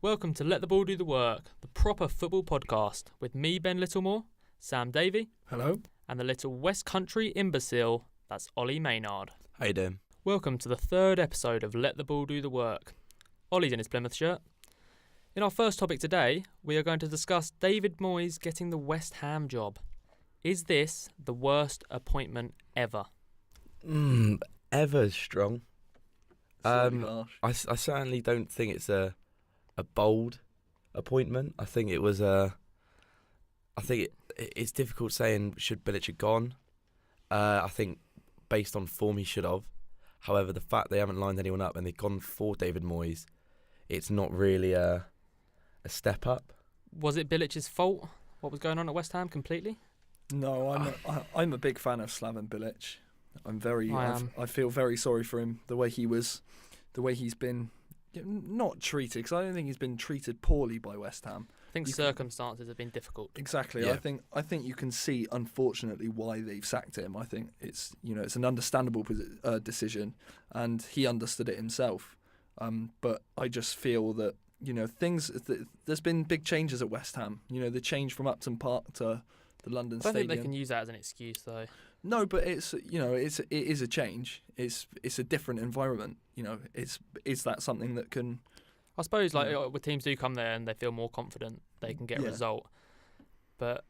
Welcome to Let the Ball Do the Work, the proper football podcast, with me, Ben Littlemore, Sam Davey, Hello. and the little West Country imbecile, that's Ollie Maynard. How you doing? Welcome to the third episode of Let the Ball Do the Work. Ollie's in his Plymouth shirt. In our first topic today, we are going to discuss David Moyes getting the West Ham job. Is this the worst appointment ever? Ever is strong. Harsh. I certainly don't think it's a bold appointment. I think it was it's difficult saying should Bilic have gone. I think based on form he should have. However, the fact they haven't lined anyone up and they've gone for David Moyes, it's not really a step up. Was it Bilic's fault? What was going on at West Ham completely? No, I'm a big fan of Slaven Bilic. I feel very sorry for him. The way he's been not treated, because I don't think he's been treated poorly by West Ham. I think circumstances have been difficult. Exactly. Yeah. I think you can see, unfortunately, why they've sacked him. I think it's an understandable decision, and he understood it himself. But I just feel that there's been big changes at West Ham. The change from Upton Park to the London Stadium. I don't think they can use that as an excuse, though. No, but it is a change. It's a different environment. Is that something that can? I suppose when teams do come there and they feel more confident, they can get a result. But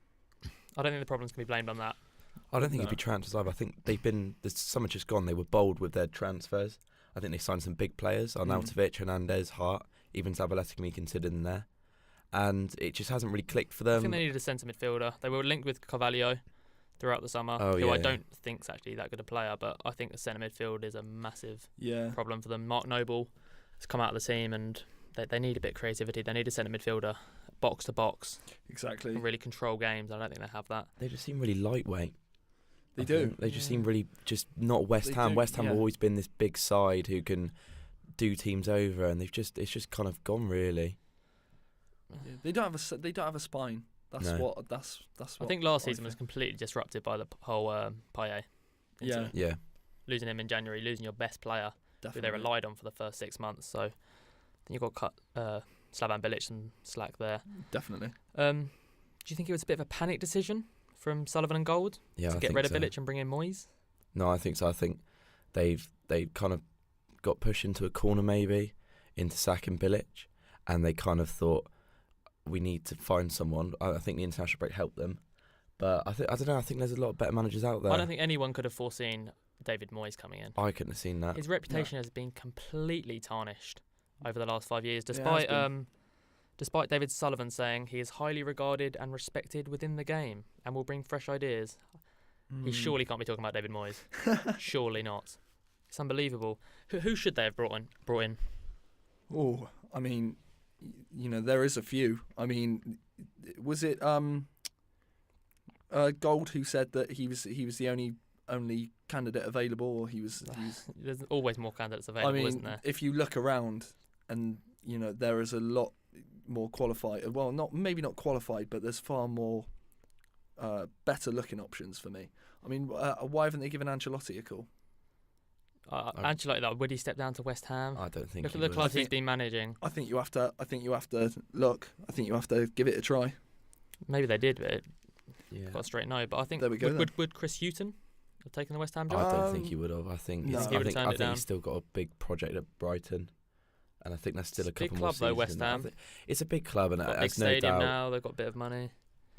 I don't think the problems can be blamed on that. I don't think it'd be transfers either. I think the summer just gone. They were bold with their transfers. I think they signed some big players: Arnautovic, Hernandez, Hart, even Zabaleta can be considered in there. And it just hasn't really clicked for them. I think they needed a centre midfielder. They were linked with Carvalho throughout the summer, who I don't think's actually that good a player, but I think the centre midfield is a massive problem for them. Mark Noble has come out of the team, and they need a bit of creativity. They need a centre midfielder, box to box. Exactly. And really control games. I don't think they have that. They just seem really lightweight. They do. They just seem really just not West Ham. West Ham have always been this big side who can do teams over, and it's just kind of gone really. Yeah, they don't have a spine. That's what. I think last season was completely disrupted by the whole Payet incident. Yeah. Losing him in January, losing your best player, who they relied on for the first 6 months. So I think you've got to cut Slaven Bilic some slack there. Definitely. Do you think it was a bit of a panic decision from Sullivan and Gold to get rid of Bilic and bring in Moyes? No, I think so. I think they've kind of got pushed into a corner maybe into sacking Bilic, and they kind of thought, we need to find someone. I think the international break helped them, but I don't know. I think there's a lot of better managers out there. I don't think anyone could have foreseen David Moyes coming in. I couldn't have seen that. His reputation has been completely tarnished over the last 5 years, despite David Sullivan saying he is highly regarded and respected within the game and will bring fresh ideas. He surely can't be talking about David Moyes. Surely not. It's unbelievable. Who should they have brought in? Oh, I mean, there is a few. I mean, was it Gold who said that he was the only candidate available, or he was? There's always more candidates available, isn't there? If you look around, and there is a lot more qualified. Well, maybe not qualified, but there's far more better looking options for me. I mean, why haven't they given Ancelotti a call? Ancelotti, would he step down to West Ham? I don't think. Look at the clubs he's been managing. I think you have to look. I think you have to give it a try. Maybe they did, but got a straight no. But I think there we go, would Chris Hughton have taken the West Ham job? I don't think he would have. I think he's still got a big project at Brighton, and I think that's still a couple more seasons. Big club though, West Ham. It's a big club, and got a big stadium now. They've got a bit of money.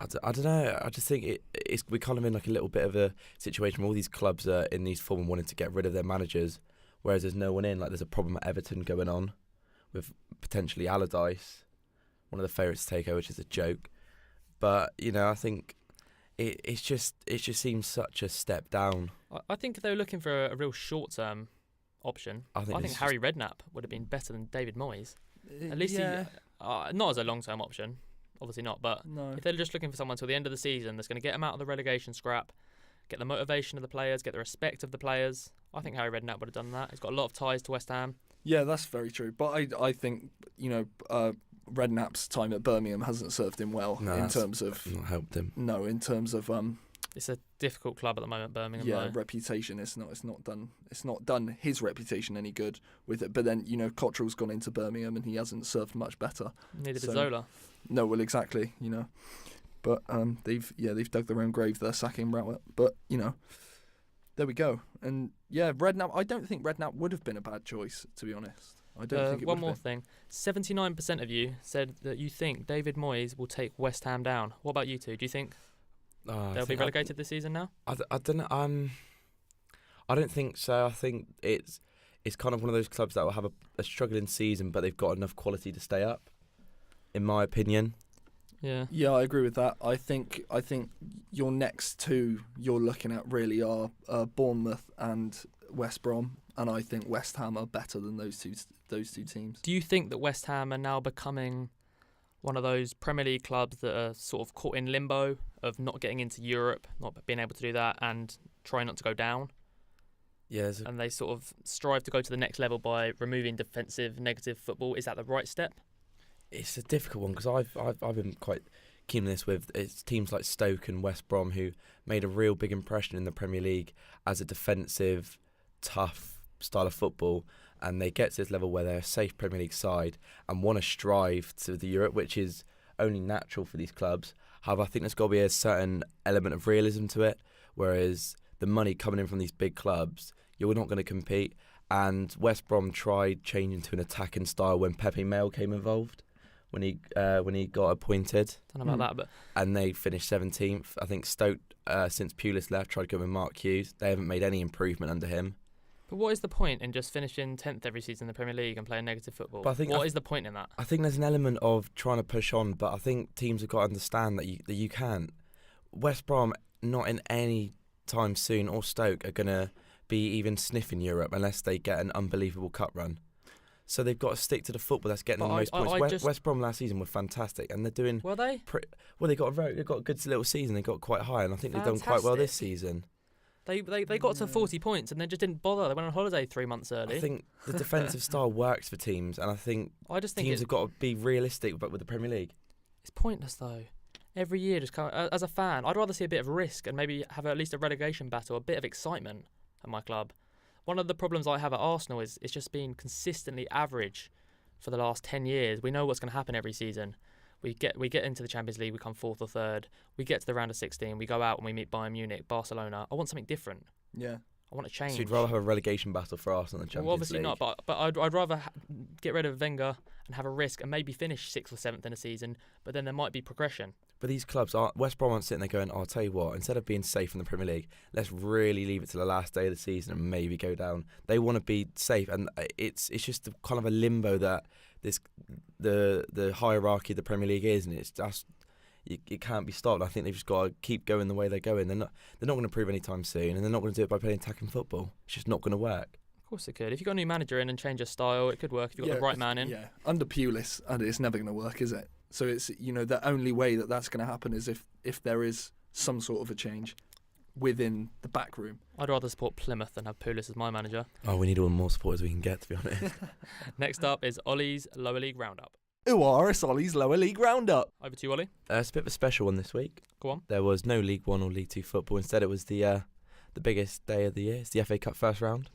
I don't know. I just think we're kind of in like a little bit of a situation where all these clubs are in these form and wanting to get rid of their managers, whereas there's no one in. Like there's a problem at Everton going on with potentially Allardyce, one of the favourites to take over, which is a joke. But I think it just seems such a step down. I think if they were looking for a real short-term option, I think Harry Redknapp would have been better than David Moyes. At least not as a long-term option. Obviously not, but if they're just looking for someone till the end of the season that's going to get them out of the relegation scrap, get the motivation of the players, get the respect of the players, I think Harry Redknapp would have done that. He's got a lot of ties to West Ham. Yeah, that's very true. But I think, Redknapp's time at Birmingham hasn't served him well in terms of not helped him. No, in terms of It's a difficult club at the moment, Birmingham. Yeah, though. reputation. It's not done his reputation any good with it. But then Cottrell's gone into Birmingham and he hasn't served much better. Neither did Zola. No, well, exactly. But they've dug their own grave. They're sacking Rowett. But there we go. And yeah, Redknapp. I don't think Redknapp would have been a bad choice, to be honest. I don't think it one more thing. 79% of you said that you think David Moyes will take West Ham down. What about you two? Do you think they'll be relegated this season now? I don't know. I don't think so. I think it's kind of one of those clubs that will have a struggling season, but they've got enough quality to stay up, in my opinion. Yeah, I agree with that. I think your next two you're looking at really are Bournemouth and West Brom, and I think West Ham are better than those two teams. Do you think that West Ham are now becoming one of those Premier League clubs that are sort of caught in limbo of not getting into Europe, not being able to do that, and trying not to go down? Yeah, and they sort of strive to go to the next level by removing defensive, negative football. Is that the right step? It's a difficult one because I've been quite keen on this with teams like Stoke and West Brom who made a real big impression in the Premier League as a defensive, tough style of football, and they get to this level where they're a safe Premier League side and want to strive to the Europe, which is only natural for these clubs. However, I think there's got to be a certain element of realism to it, whereas the money coming in from these big clubs, you're not going to compete. And West Brom tried changing to an attacking style when Pepe Mel came involved, when he got appointed. Don't know about that, but and they finished 17th. I think Stoke, since Pulis left, tried to go with Mark Hughes. They haven't made any improvement under him. But what is the point in just finishing 10th every season in the Premier League and playing negative football? What is the point in that? I think there's an element of trying to push on, but I think teams have got to understand that you can't. West Brom, not in any time soon, or Stoke are going to be even sniffing Europe unless they get an unbelievable cup run. So they've got to stick to the football that's getting them the most points. West Brom last season were fantastic, and they're doing. Were they? They got a good little season. They got quite high, and I think they've done quite well this season. They got to 40 points and then just didn't bother. They went on holiday 3 months early. I think the defensive style works for teams, and I think teams have got to be realistic, but with the Premier League. It's pointless though. Every year, just as a fan, I'd rather see a bit of risk and maybe have at least a relegation battle, a bit of excitement at my club. One of the problems I have at Arsenal is it's just been consistently average for the last 10 years. We know what's going to happen every season. We get into the Champions League, we come 4th or 3rd. We get to the round of 16, we go out and we meet Bayern Munich, Barcelona. I want something different. Yeah. I want to change. So you'd rather have a relegation battle for Arsenal than Champions League? Well, obviously not, but I'd rather get rid of Wenger and have a risk and maybe finish 6th or 7th in a season, but then there might be progression. But these clubs, West Brom aren't sitting there going, I'll tell you what, instead of being safe in the Premier League, let's really leave it to the last day of the season and maybe go down. They want to be safe, and it's just kind of a limbo that the hierarchy of the Premier League is, and it's just it can't be stopped. I think they've just got to keep going the way they're going. They're not going to improve anytime soon, and they're not going to do it by playing attacking football. It's just not going to work. Of course it could. If you've got a new manager in and change your style, it could work. If you've got the right man in. Yeah, under Pulis, and it's never going to work, is it? So it's the only way that's going to happen is if there is some sort of a change within the back room. I'd rather support Plymouth than have Pulis as my manager. Oh, we need all the more supporters we can get, to be honest. Next up is Ollie's Lower League Roundup. It's Ollie's Lower League Roundup. Over to you, Ollie. It's a bit of a special one this week. Go on. There was no League 1 or League 2 football. Instead, it was the biggest day of the year. It's the FA Cup first round.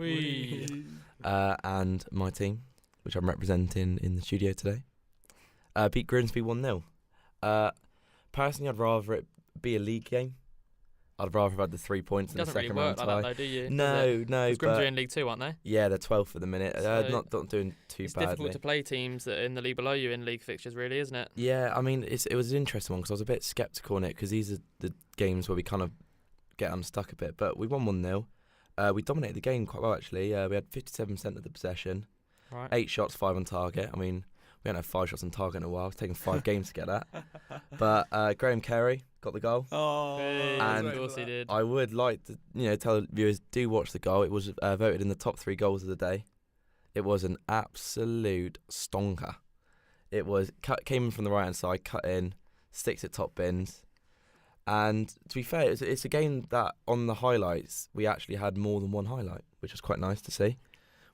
And my team, which I'm representing in the studio today, beat Grimsby 1-0. Personally, I'd rather it be a league game. I'd rather have had the 3 points in the second round tie. Doesn't really work like that, though, do you? No. Because Grimsby are in League 2, aren't they? Yeah, they're 12th at the minute. So not doing too badly. It's difficult to play teams that are in the league below you in league fixtures, really, isn't it? Yeah, I mean, it was an interesting one because I was a bit sceptical on it because these are the games where we kind of get unstuck a bit. But we won 1-0. We dominated the game quite well, actually. We had 57% of the possession. Right. 8 shots, 5 on target. I mean, we haven't had 5 shots on target in a while. It's taken 5 games to get that. But Graham Carey got the goal. Oh, and of course he did. I would like to, tell the viewers, do watch the goal. It was voted in the top 3 goals of the day. It was an absolute stonker. It was came in from the right hand side, cut in, sticks at top bins. And to be fair, it's a game that on the highlights we actually had more than one highlight, which was quite nice to see.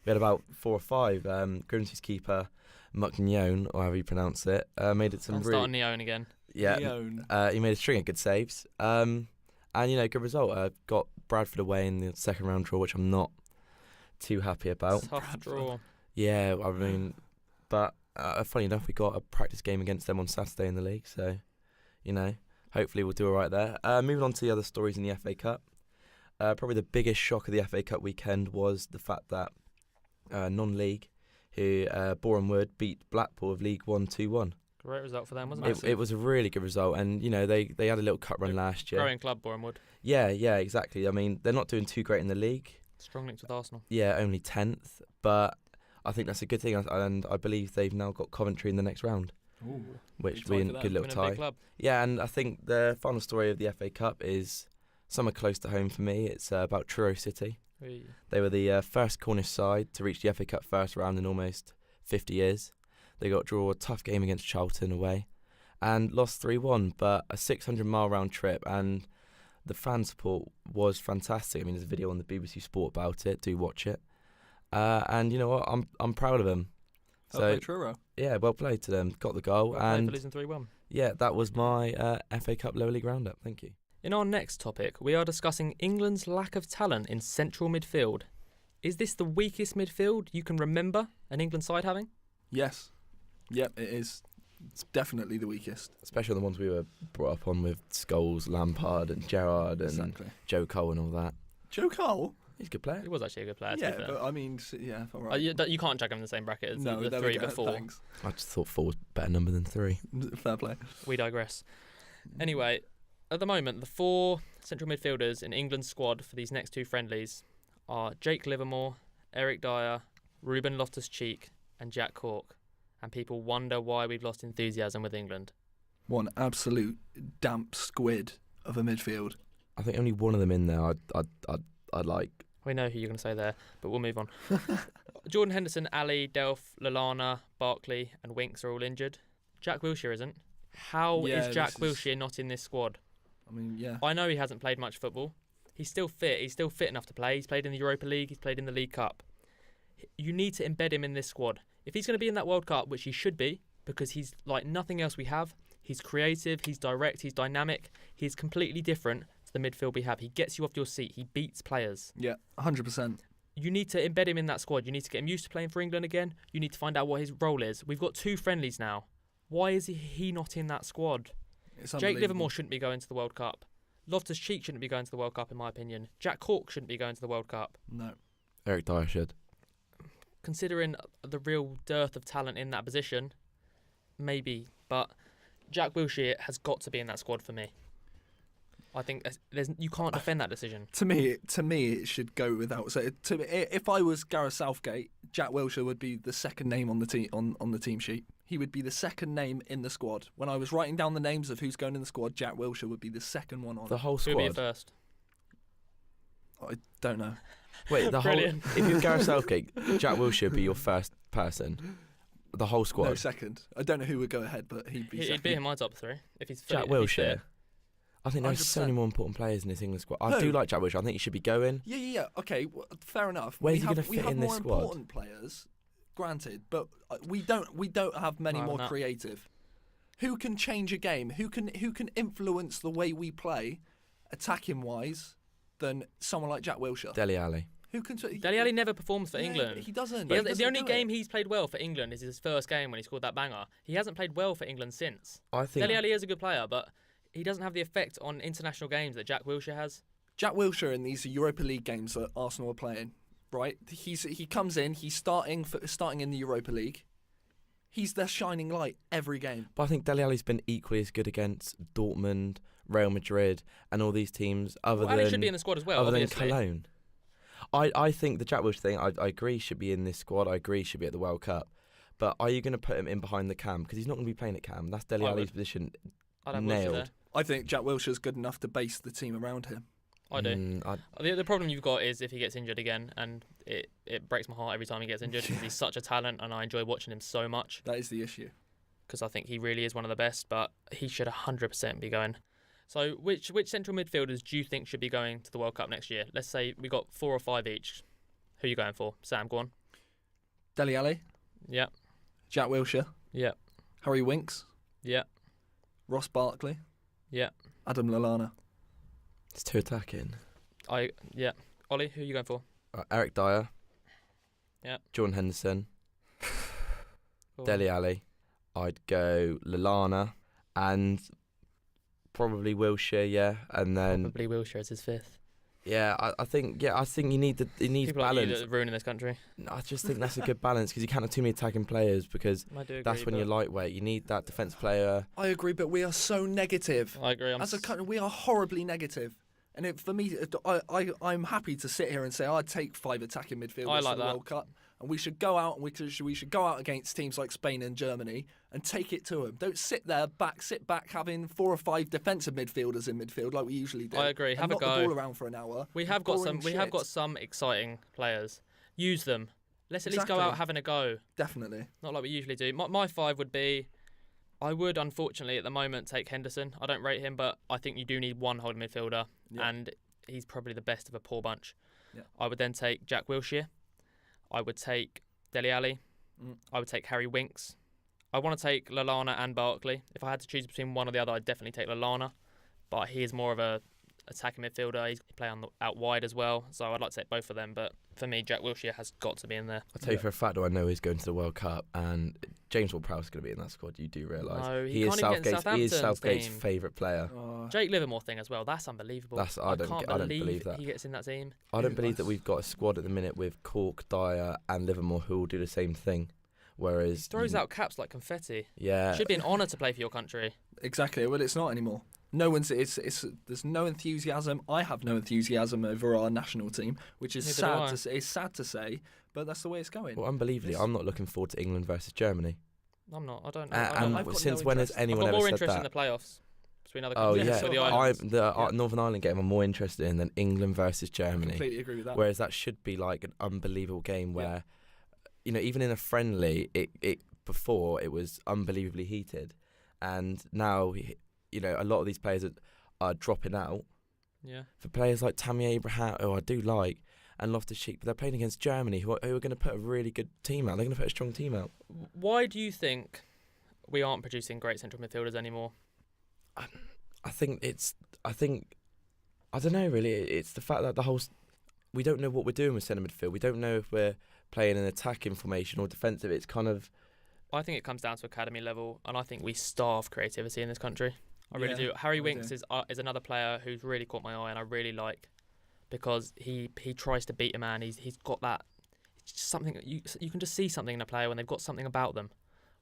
We had about 4 or 5. Grimsby's keeper, Muknyon, or however you pronounce it, made it some Start on Neon again. Yeah, he made a string of good saves. And And, good result. Got Bradford away in the second round draw, which I'm not too happy about. Tough draw. Yeah, I mean, but funny enough, we got a practice game against them on Saturday in the league, so, hopefully we'll do all right there. Moving on to the other stories in the FA Cup. Probably the biggest shock of the FA Cup weekend was the fact that non-league, Boreham Wood beat Blackpool of League 1 2-1. Great result for them, wasn't it? It was a really good result, and they had a little cup run last year. Growing club, Boreham Wood. Yeah, exactly. I mean, they're not doing too great in the league. Strong links with Arsenal. Yeah, only 10th, but I think that's a good thing, and I believe they've now got Coventry in the next round. Ooh, which would be a good little tie. Yeah, and I think the final story of the FA Cup is somewhere close to home for me. It's about Truro City. Hey. They were the first Cornish side to reach the FA Cup first round in almost 50 years. They got to draw a tough game against Charlton away and lost 3-1, but a 600-mile round trip, and the fan support was fantastic. I mean, there's a video on the BBC Sport about it. Do watch it. And you know what? I'm proud of them. Well played, Truro. Yeah, well played to them. Got the goal. Well and played for losing 3-1. Yeah, that was my FA Cup Lower League roundup. Thank you. In our next topic, we are discussing England's lack of talent in central midfield. Is this the weakest midfield you can remember an England side having? Yes. Yep, it is. It's definitely the weakest. Especially the ones we were brought up on with Scholes, Lampard and Gerrard and Joe Cole and all that. Joe Cole? He's a good player. He was actually a good player. Yeah, but I mean, all right. You can't chuck him in the same bracket as the three before. Thanks. I just thought 4 was a better number than 3. Fair play. We digress. Anyway, at the moment, the 4 central midfielders in England's squad for these next 2 friendlies are Jake Livermore, Eric Dyer, Ruben Loftus-Cheek and Jack Cork. And people wonder why we've lost enthusiasm with England. One absolute damp squid of a midfield. I think only one of them in there I'd like. We know who you're going to say there, but we'll move on. Jordan Henderson, Ali, Delph, Lallana, Barkley and Winks are all injured. Jack Wilshere isn't. How is Jack Wilshere not in this squad? I mean, yeah. I know he hasn't played much football. He's still fit. He's still fit enough to play. He's played in the Europa League. He's played in the League Cup. You need to embed him in this squad. If he's going to be in that World Cup, which he should be, because he's like nothing else we have, he's creative, he's direct, he's dynamic, he's completely different to the midfield we have. He gets you off your seat. He beats players. Yeah, 100%. You need to embed him in that squad. You need to get him used to playing for England again. You need to find out what his role is. We've got 2 friendlies now. Why is he not in that squad? Jake Livermore shouldn't be going to the World Cup. Loftus-Cheek shouldn't be going to the World Cup, in my opinion. Jack Cork shouldn't be going to the World Cup. No. Eric Dyer should. Considering the real dearth of talent in that position, maybe. But Jack Wilshere has got to be in that squad for me. I think you can't defend that decision. To me, it should go without. So to me, if I was Gareth Southgate, Jack Wilshere would be the second name on the team on the team sheet. He would be the second name in the squad. When I was writing down the names of who's going in the squad, Jack Wilshere would be the second one on. The whole squad. Who would be first? I don't know. Wait, the whole. If you're Gareth Southgate, Jack Wilshere would be your first person. The whole squad. No, second. I don't know who would go ahead, but he'd be second. He'd be in my top 3 if he's Jack Wilshere. I think there's so many more important players in this England squad. I do like Jack Wilshere. I think he should be going. Yeah. Okay, fair enough. Where's he going to fit in this squad? We have more important players, granted, but we don't have many more creative. Who can change a game? Who can influence the way we play, attacking wise, than someone like Jack Wilshere? Dele Alli. Who can? Dele Alli never performs for England. He doesn't. The only game he's played well for England is his first game when he scored that banger. He hasn't played well for England since. I think Dele Alli is a good player, but he doesn't have the effect on international games that Jack Wilshere has. Jack Wilshere in these Europa League games that Arsenal are playing, right? He comes in. He's starting in the Europa League. He's their shining light every game. But I think Dele Alli's been equally as good against Dortmund, Real Madrid, and all these teams. Ali should be in the squad as well. Other than Cologne. I think the Jack Wilshere thing, I agree, should be in this squad. I agree, should be at the World Cup. But are you going to put him in behind the cam? Because he's not going to be playing at cam. That's Dele Alli's position. Nailed. I think Jack Wilshere's good enough to base the team around him. I do. The problem you've got is if he gets injured again, and it breaks my heart every time he gets injured because he's such a talent and I enjoy watching him so much. That is the issue. Because I think he really is one of the best, but he should 100% be going. So which central midfielders do you think should be going to the World Cup next year? Let's say we got 4 or 5 each. Who are you going for? Sam, go on. Dele Alli. Yeah. Jack Wilshere. Yeah. Harry Winks. Yeah. Ross Barkley. Yeah. Adam Lallana. It's too attacking. Ollie, who are you going for? Eric Dyer. Yeah. Jordan Henderson. Dele Alli. I'd go Lallana and probably Wilshere, yeah, and then probably Wilshere is his fifth. Yeah, I think you need People balance. Like you that are ruining this country. No, I just think that's a good balance because you can't have too many attacking players because that's when you're lightweight. You need that defence player. I agree, but we are so negative. I agree. As a country, we are horribly negative. And for me, I'm happy to sit here and say I'd take 5 attacking midfielders for the World Cup, and we should go out and we should go out against teams like Spain and Germany and take it to them. Don't sit back having 4 or 5 defensive midfielders in midfield like we usually do. I agree. Have a go. Knock the ball around for an hour. We have got some exciting players. Use them. Let's at least go out having a go. Definitely. Not like we usually do. My 5 would be. I would, unfortunately, at the moment, take Henderson. I don't rate him, but I think you do need one holding midfielder, and he's probably the best of a poor bunch. Yeah. I would then take Jack Wilshere. I would take Dele Alli. I would take Harry Winks. I want to take Lallana and Barkley. If I had to choose between one or the other, I'd definitely take Lallana, but he is more of a attacking midfielder. He's playing out wide as well, so I'd like to take both of them, but for me, Jack Wilshere has got to be in there. I'll tell you for a fact, I know he's going to the World Cup, and James Ward-Prowse is going to be in that squad. You do realise he is Southgate's favourite player. Jake Livermore thing as well. That's unbelievable. I don't believe that he gets in that team. I don't believe that we've got a squad at the minute with Cork, Dyer, and Livermore who will do the same thing. Whereas he throws out caps like confetti. Yeah, it should be an honour to play for your country. Exactly. Well, it's not anymore. There's no enthusiasm. I have no enthusiasm over our national team, which is sad to say, but that's the way it's going. Well, unbelievably, I'm not looking forward to England versus Germany. I'm not. I don't know. And since when has anyone ever said that? I've got more interest in the playoffs between other countries. The Northern Ireland game I'm more interested in than England versus Germany. I completely agree with that. Whereas that should be like an unbelievable game where, even in a friendly, before it was unbelievably heated, and now. A lot of these players are dropping out. Yeah. For players like Tammy Abraham, who I do like, and Loftus-Cheek, but they're playing against Germany, who are going to put a really good team out. They're going to put a strong team out. Why do you think we aren't producing great central midfielders anymore? I don't know really. It's the fact that we don't know what we're doing with centre midfield. We don't know if we're playing an attacking formation or defensive. It's kind of. I think it comes down to academy level, and I think we starve creativity in this country. I really do. Harry Winks is another player who's really caught my eye and I really like because he tries to beat a man. He's got that. It's just something you can just see something in a player when they've got something about them,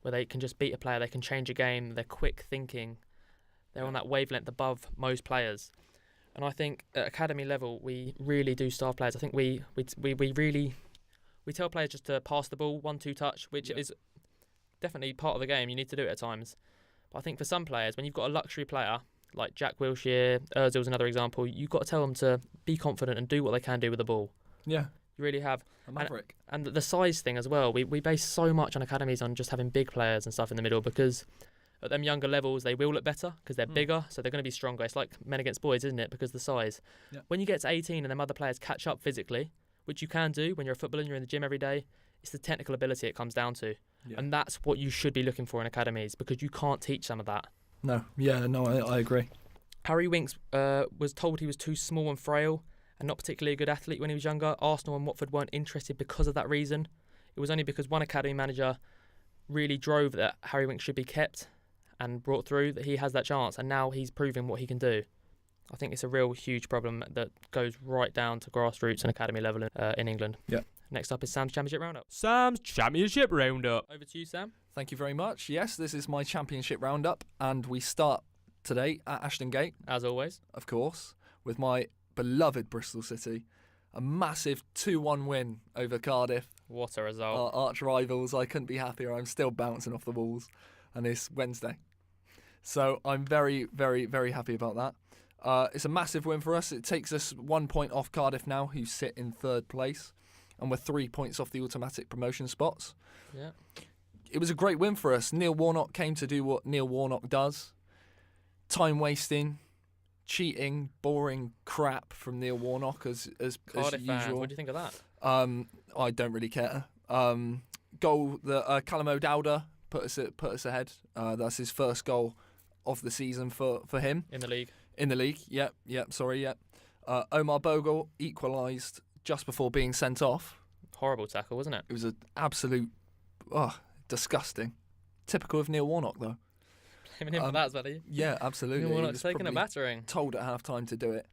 where they can just beat a player. They can change a game. They're quick thinking. They're on that wavelength above most players, and I think at academy level we really do starve players. I think we tell players just to pass the ball 1-2 touch, which is definitely part of the game. You need to do it at times. But I think for some players, when you've got a luxury player like Jack Wilshere, Ozil's another example, you've got to tell them to be confident and do what they can do with the ball. Yeah. You really have. A maverick. And the size thing as well. We base so much on academies on just having big players and stuff in the middle because at them younger levels, they will look better because they're bigger, so they're going to be stronger. It's like men against boys, isn't it? Because of the size. Yeah. When you get to 18 and them other players catch up physically, which you can do when you're a footballer and you're in the gym every day, it's the technical ability it comes down to. Yeah. And that's what you should be looking for in academies because you can't teach some of that. No, I agree. Harry Winks was told he was too small and frail and not particularly a good athlete when he was younger. Arsenal and Watford weren't interested because of that reason. It was only because one academy manager really drove that Harry Winks should be kept and brought through that he has that chance, and now he's proving what he can do. I think it's a real huge problem that goes right down to grassroots and academy level in England. Yeah. Next up is Sam's Championship Roundup. Sam's Championship Roundup. Over to you, Sam. Thank you very much. Yes, this is my Championship Roundup, and we start today at Ashton Gate. As always. Of course, with my beloved Bristol City. A massive 2-1 win over Cardiff. What a result. Our arch rivals. I couldn't be happier. I'm still bouncing off the walls, and it's Wednesday. So I'm very, very, very happy about that. It's a massive win for us. It takes us 1 point off Cardiff now, who sit in third place. And we're 3 points off the automatic promotion spots. Yeah. It was a great win for us. Neil Warnock came to do what Neil Warnock does. Time wasting, cheating, boring crap from Neil Warnock as Cardiff usual. Fan. What do you think of that? I don't really care. Goal that Callum O'Dowda put us ahead. That's his first goal of the season for him in the league. In the league, yep. Omar Bogle equalised just before being sent off. Horrible tackle, wasn't it? It was an absolute, disgusting. Typical of Neil Warnock, though. Blaming him for that, Svelly. Yeah, absolutely. Neil Warnock's taking a battering. Told at half time to do it.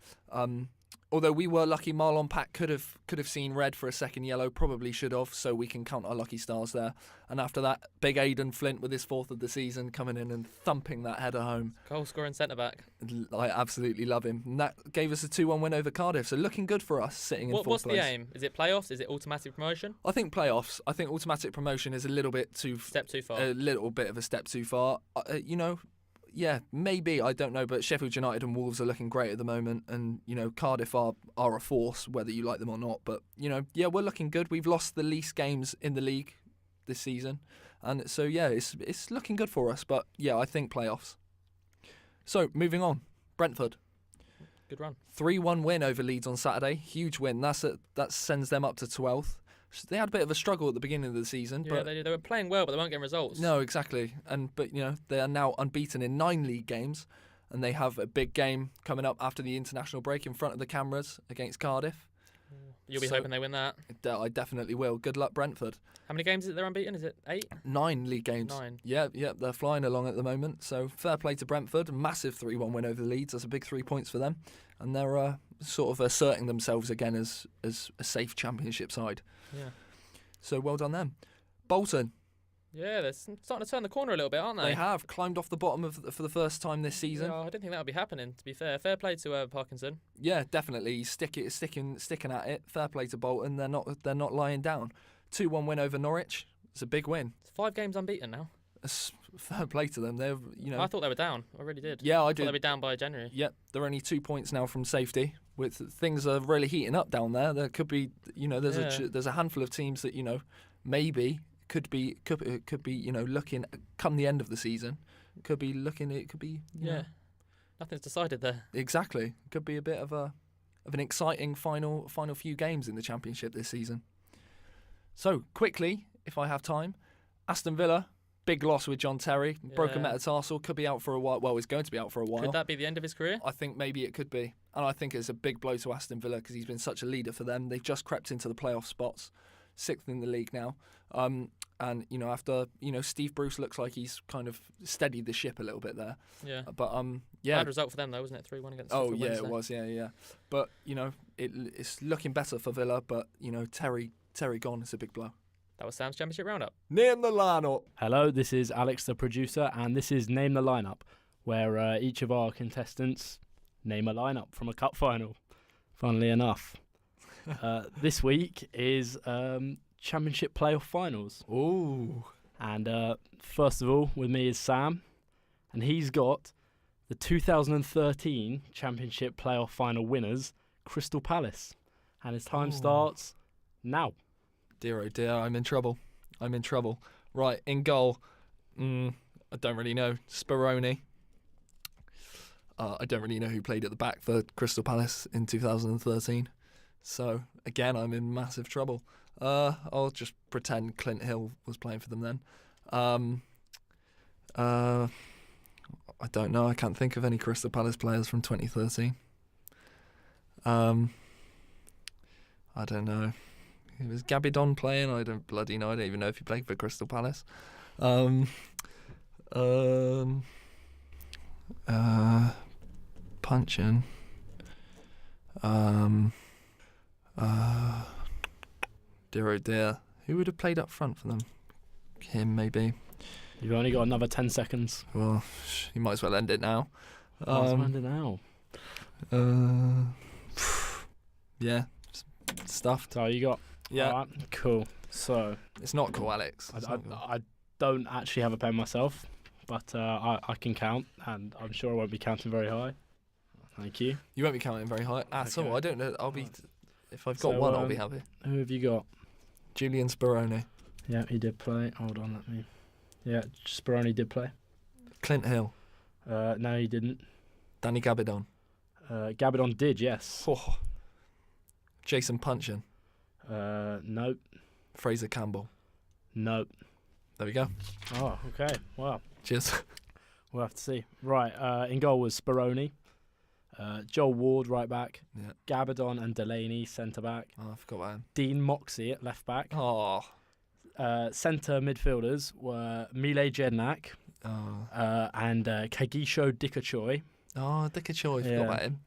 Although we were lucky, Marlon Pack could have seen red for a second yellow, probably should have, so we can count our lucky stars there. And after that, big Aidan Flint with his 4th of the season coming in and thumping that header home. Goal scoring centre-back. I absolutely love him. And that gave us a 2-1 win over Cardiff, so looking good for us sitting in 4th place. What's the aim? Is it playoffs? Is it automatic promotion? I think playoffs. I think automatic promotion is a little bit too... Step too far. A little bit of a step too far. Yeah, maybe, I don't know, but Sheffield United and Wolves are looking great at the moment, and, Cardiff are a force, whether you like them or not, but, we're looking good. We've lost the least games in the league this season, and so, it's looking good for us, but, I think playoffs. So, moving on, Brentford. Good run. 3-1 win over Leeds on Saturday, huge win, that sends them up to 12th. They had a bit of a struggle at the beginning of the season. Yeah, they were playing well, but they weren't getting results. No, exactly. But they are now unbeaten in 9 league games, and they have a big game coming up after the international break in front of the cameras against Cardiff. You'll be hoping they win that. I definitely will. Good luck, Brentford. How many games is it they're unbeaten? Is it 8? 9 league games. 9. Yeah, they're flying along at the moment. So fair play to Brentford. Massive 3-1 win over the Leeds. That's a big 3 points for them. And they're sort of asserting themselves again as a safe championship side. Yeah. So well done them. Bolton. Yeah, they're starting to turn the corner a little bit, aren't they? They have climbed off the bottom for the first time this season. Yeah, I didn't think that would be happening, to be fair. Fair play to Parkinson. Yeah, definitely. He's sticking at it. Fair play to Bolton. They're not lying down. 2-1 win over Norwich. It's a big win. It's 5 games unbeaten now. Fair play to them. They're I thought they were down. I really did. Yeah, I thought did. they'd be down by January. Yep, they're only 2 points now from safety. With things are really heating up down there. There could be there's a handful of teams that maybe could be looking come the end of the season. Nothing's decided there. Exactly. Could be a bit of an exciting final few games in the Championship this season. So quickly, if I have time, Aston Villa, big loss with John Terry, broken metatarsal, could be out for a while. Well, he's going to be out for a while. Could that be the end of his career? I think maybe it could be, and I think it's a big blow to Aston Villa because he's been such a leader for them. They've just crept into the playoff spots. 6th in the league now, and after Steve Bruce looks like he's kind of steadied the ship a little bit there. Yeah, but bad result for them though, wasn't it? 3-1 against. Oh yeah, it was. Yeah. But it's looking better for Villa. But Terry gone is a big blow. That was Sam's Championship Roundup. Name the lineup. Hello, this is Alex, the producer, and this is Name the Lineup, where each of our contestants name a lineup from a cup final. Funnily enough. This week is Championship Playoff Finals. Ooh. And first of all, with me is Sam, and he's got the 2013 Championship Playoff Final winners, Crystal Palace. And his time starts now. Dear oh dear, I'm in trouble. Right, in goal, I don't really know. Speroni. I don't really know who played at the back for Crystal Palace in 2013. So, again, I'm in massive trouble. I'll just pretend Clint Hill was playing for them then. I don't know. I can't think of any Crystal Palace players from 2013. I don't know. Was Gabidon playing? I don't bloody know. I don't even know if he played for Crystal Palace. Punching. Dear oh dear. Who would have played up front for them? Him, maybe. You've only got another 10 seconds. Well, you might as well end it now. Yeah, stuffed. So you got... Yeah. All right, cool. So... It's not cool, Alex. I don't actually have a pen myself, but I can count, and I'm sure I won't be counting very high. Thank you. You won't be counting very high at all. I don't know. I'll be... If I've got So, one, I'll be happy. Who have you got? Julian Speroni. Yeah, he did play. Hold on, let me... Yeah, Speroni did play. Clint Hill. No, he didn't. Danny Gabidon. Gabidon did, yes. Oh. Jason Punchin. Nope. Fraser Campbell. Nope. There we go. Oh, okay. Wow. Cheers. We'll have to see. Right, in goal was Speroni. Joel Ward, right back. Yeah. Gabardon and Delaney, centre back. Oh, I forgot about him. Dean Moxey at left back. Oh. Centre midfielders were Mile Jednak and Kagisho Dikachoy. Oh, Dikachoy, I forgot about him.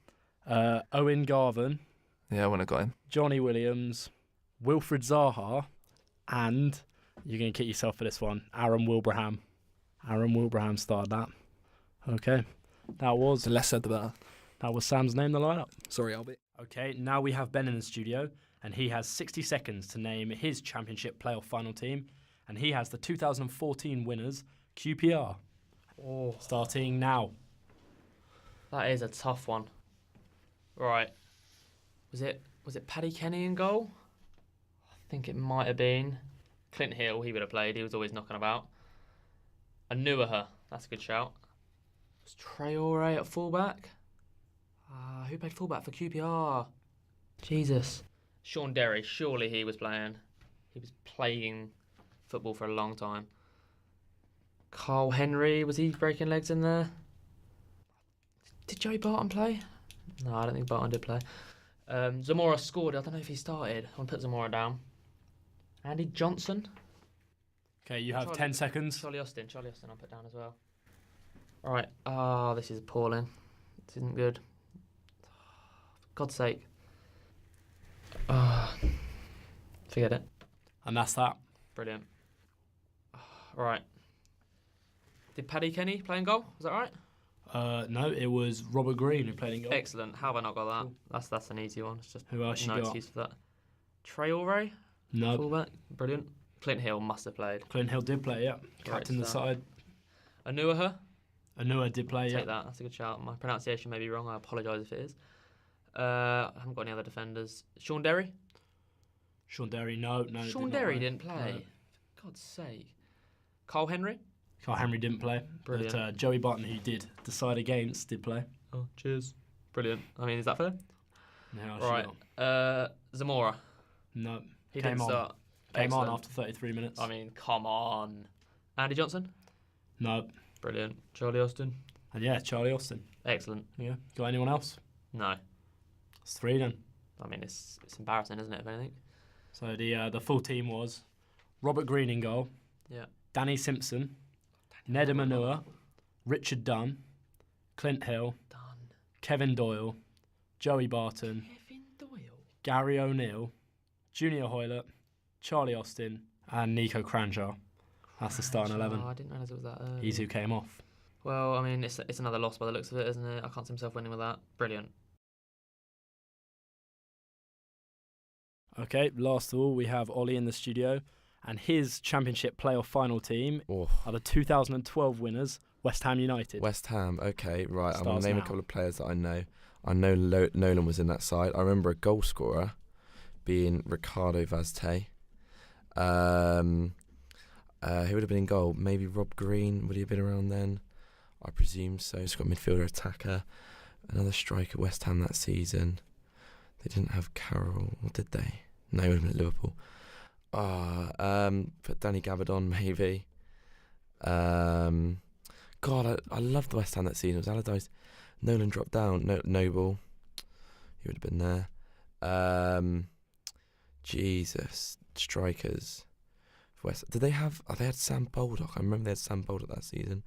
Owen Garvin. Yeah, I wouldn't have got him. Johnny Williams, Wilfred Zaha, and you're going to kick yourself for this one, Aaron Wilbraham. Aaron Wilbraham started that. Okay. That was... The less said, the better. That was Sam's Name the Lineup. Sorry, Albie. Okay, now we have Ben in the studio, and he has 60 seconds to name his Championship playoff final team, and he has the 2014 winners, QPR. Oh. Starting now. That is a tough one. Right. Was it Paddy Kenny in goal? I think it might have been. Clint Hill, he would have played. He was always knocking about. Anuaha, that's a good shout. Was Traore at fullback? Who played fullback for QPR? Jesus. Sean Derry, surely he was playing. He was playing football for a long time. Carl Henry, was he breaking legs in there? Did Joey Barton play? No, I don't think Barton did play. Zamora scored. I don't know if he started. I want to put Zamora down. Andy Johnson. Okay, you have 10 seconds. Charlie Austin I'll put down as well. All right. This is appalling. This isn't good. For God's sake. Forget it. And that's that. Brilliant. Right. Did Paddy Kenny play in goal? Was that right? No, it was Robert Green who played in goal. Excellent. How have I not got that? Cool. That's an easy one. It's just who else you no got? excuse for that. Traore? No. Fullback? Brilliant. Clint Hill must have played. Clint Hill did play, yeah. Captain the side. Anuaha? Anua did play, yeah. Take that. That's a good shout. My pronunciation may be wrong. I apologise if it is. I haven't got any other defenders. Sean Derry? Sean Derry, no. Sean Derry didn't play. No. For God's sake. Carl Henry? Carl Henry didn't play. Brilliant. But Joey Barton, who did decide against, did play. Oh, cheers. Brilliant. I mean, is that fair? No, right. Zamora? No. He didn't start. Came on after 33 minutes. I mean, come on. Andy Johnson? No. Brilliant. Charlie Austin? And yeah, Charlie Austin. Excellent. Yeah. Got anyone else? No. It's 3 then. I mean, it's embarrassing, isn't it, if anything? So the full team was Robert Green in goal. Yeah. Danny Simpson. Ned Manua. Richard Dunn. Clint Hill. Kevin Doyle. Joey Barton. Gary O'Neill. Junior Hoylett. Charlie Austin. And Nico Cranshaw. That's the starting 11. I didn't realise it was that early. He's who came off. Well, I mean, it's another loss by the looks of it, isn't it? I can't see himself winning with that. Brilliant. Okay, last of all, we have Ollie in the studio, and his Championship playoff final team are the 2012 winners, West Ham United. West Ham, okay, right. I'm going to name a couple of players that I know. I know Nolan was in that side. I remember a goal scorer being Ricardo Vazte. Who would have been in goal? Maybe Rob Green. Would he have been around then? I presume so. He's got a midfielder, attacker, another striker at West Ham that season. They didn't have Carroll, or did they? No, he would have been at Liverpool. Put Danny Gabardon maybe. God, I loved West Ham that season. It was Allardyce. Nolan dropped down. Noble, he would have been there. Jesus, strikers. West. Did they have? They had Sam Baldock. I remember they had Sam Baldock that season.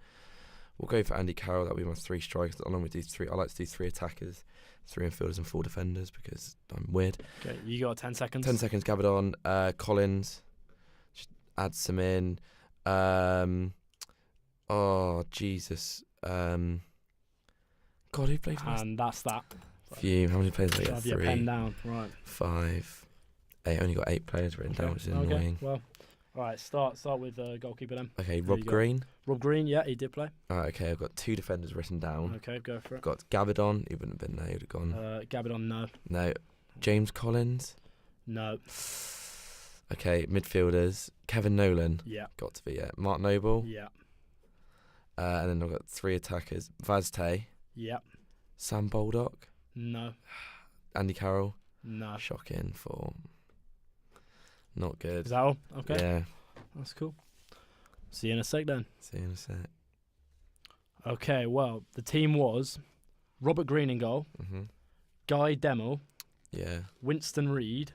We'll go for Andy Carroll. That'll be my 3 strikers. Along with these 3, I like to do 3 attackers, 3 infielders, and 4 defenders because I'm weird. Okay, you got 10 seconds. 10 seconds. Gabardon, Collins. Just add some in. Oh Jesus. God, who played for us? And that's that. Few. How many players did I get? Have 3. your pen down. Right. 5. 8. Only got 8 players written down, which is annoying. Well. All right, start with goalkeeper then. Okay, Rob Green. Rob Green, yeah, he did play. Alright, okay, I've got 2 defenders written down. Okay, go for it. I've got Gabardon, he wouldn't have been there, he would have gone. Gabardon, no. No. James Collins? No. Okay, midfielders. Kevin Nolan? Yeah. Got to be it. Mark Noble? Yeah. And then I've got 3 attackers. Vazte? Yeah. Sam Baldock? No. Andy Carroll? No. Shocking form. Not good. Is that all? Okay. Yeah. That's cool. See you in a sec then. See you in a sec. Okay, well, the team was Robert Green in goal. Mm-hmm. Guy Demel. Yeah. Winston Reid.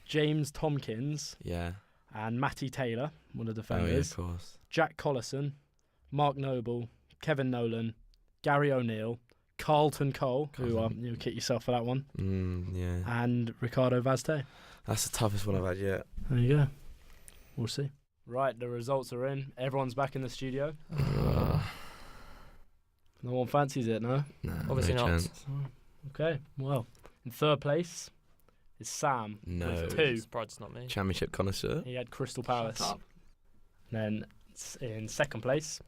James Tompkins. Yeah. And Matty Taylor, one of the defenders. Oh, yeah, of course. Jack Collison. Mark Noble. Kevin Nolan. Gary O'Neill. Carlton Cole, who you'll kick yourself for that one. Yeah. And Ricardo Vazte. That's the toughest one I've had yet. There you go. We'll see. Right, the results are in. Everyone's back in the studio. No one fancies it, no? No, obviously no not. Chance. Okay, well, in third place is Sam with 2. Surprised it's not me. Championship connoisseur. He had Crystal Palace. Then in second place,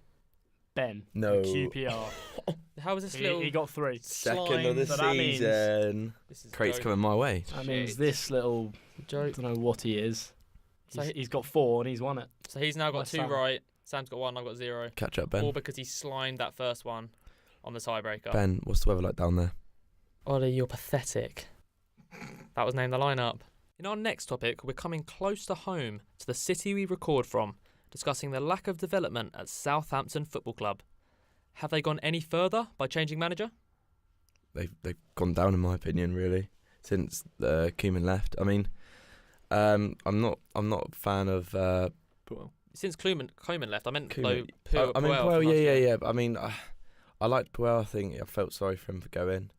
Ben. No. QPR. How was this He got 3. Second of the So that season. Crate's coming my way. That means this little joke. I don't know what he is. So he's got 4 and he's won it. So he's now got 2 right. Sam's got 1. I've got 0. Catch up, Ben. All because he slimed that first one on the tiebreaker. Ben, what's the weather like down there? Ollie, you're pathetic. That was named the lineup. In our next topic, we're coming close to home to the city we record from, discussing the lack of development at Southampton Football Club. Have they gone any further by changing manager? They've gone down, in my opinion, really, since Koeman left. I mean, I'm not a fan of Puel. Since Koeman left, I meant Koeman. Puel. Puel, yeah. But I mean, I liked Puel. I think I felt sorry for him for going.